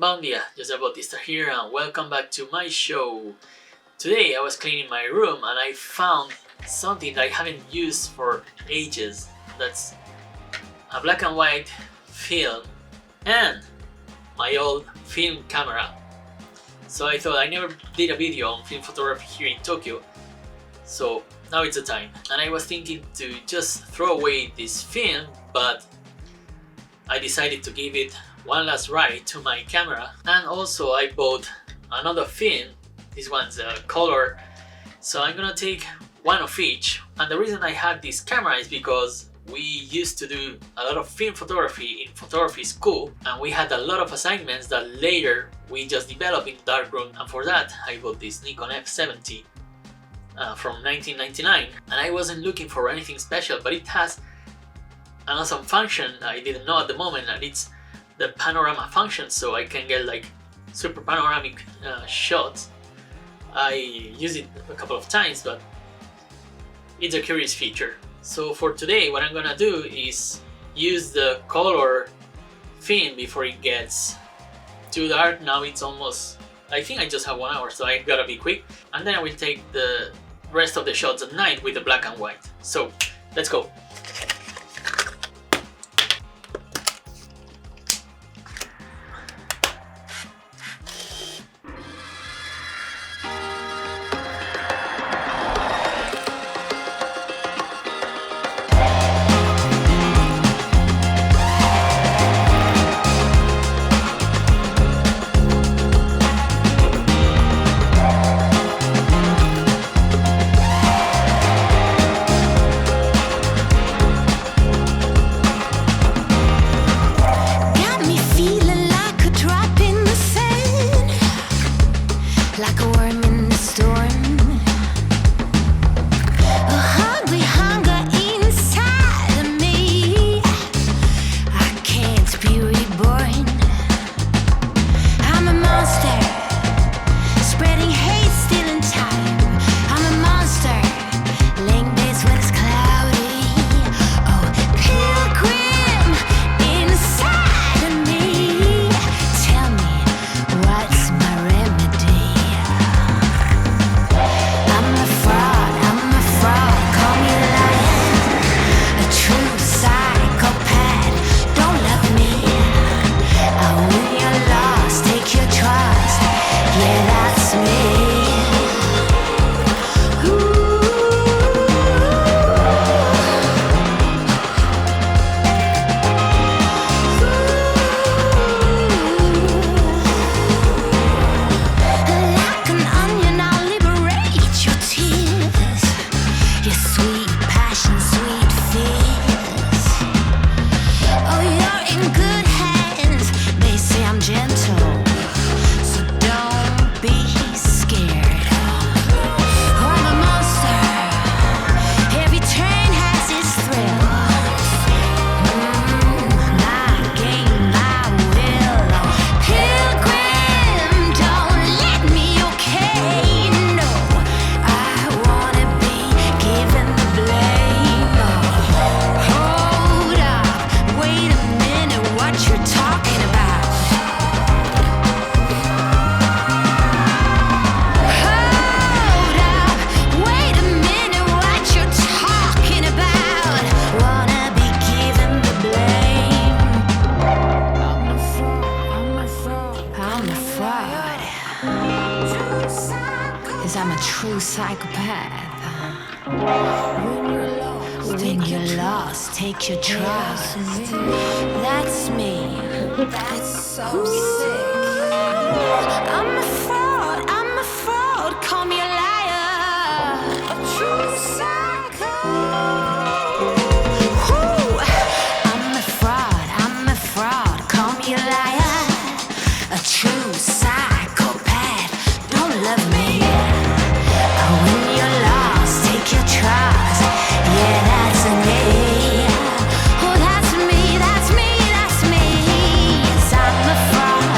Bom dia, José Bautista here and welcome back to my show. Today I was cleaning my room and I found something that I haven't used for ages. That's a black and white film and my old film camera. So I thought I never did a video on film photography here in Tokyo, so now it's the time. And I was thinking to just throw away this film, but I decided to give it one last ride to my camera. And also I bought another film. This one's a color, so I'm gonna take one of each. And the reason I had this camera is because we used to do a lot of film photography in photography school, and we had a lot of assignments that later we just developed in darkroom, and for that I bought this Nikon F70 from 1999. And I wasn't looking for anything special, but it has an awesome function I didn't know at the moment, and it's the panorama function, so I can get like super panoramic shots. I use it a couple of times, but it's a curious feature. So for today what I'm gonna do is use the color film before it gets too dark. Now it's almost, I think I just have 1 hour, so I gotta be quick. And then I will take the rest of the shots at night with the black and white. So let's go. I'm a true psychopath. When you're lost, take your trust. That's me. That's so sick. I'm a fraud, call me a liar. A true psycho. I'm a fraud, call me a liar. A true psychopath, don't love me. When you're lost, take your trust. Yeah, that's me. Oh, that's me, that's me, that's me. 'Cause I'm a fraud.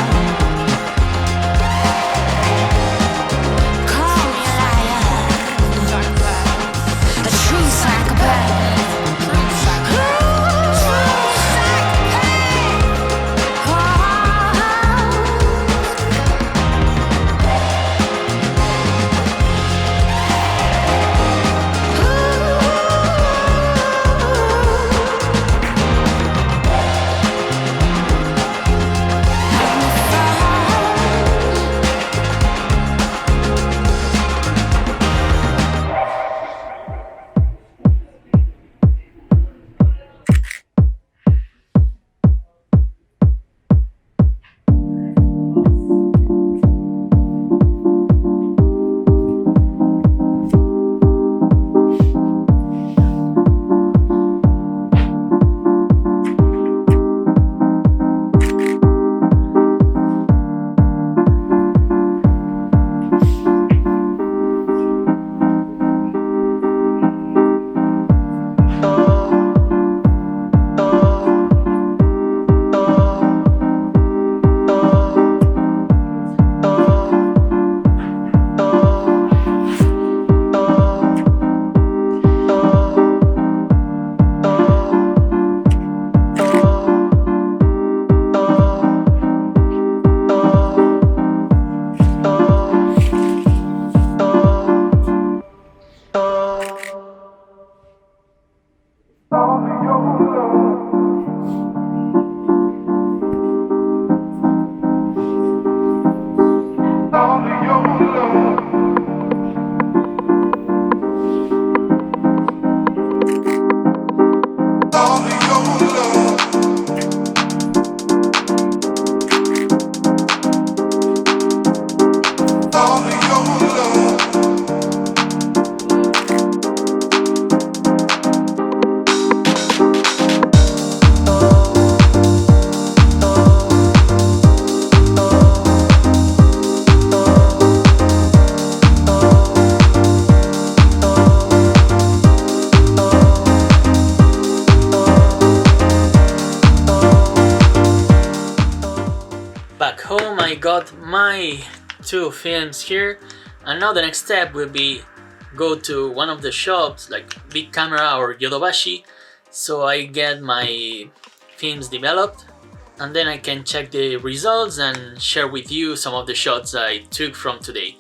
my 2 films here, and now the next step will be go to one of the shops like Big Camera or Yodobashi, so I get my films developed, and then I can check the results and share with you some of the shots I took from today.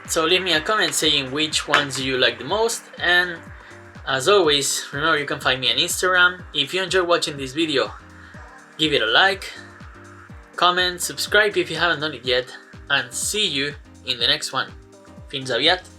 So leave me a comment saying which ones you like the most, and as always, remember you can find me on Instagram. If you enjoyed watching this video, give it a like, comment, subscribe if you haven't done it yet, and see you in the next one. Fins aviat!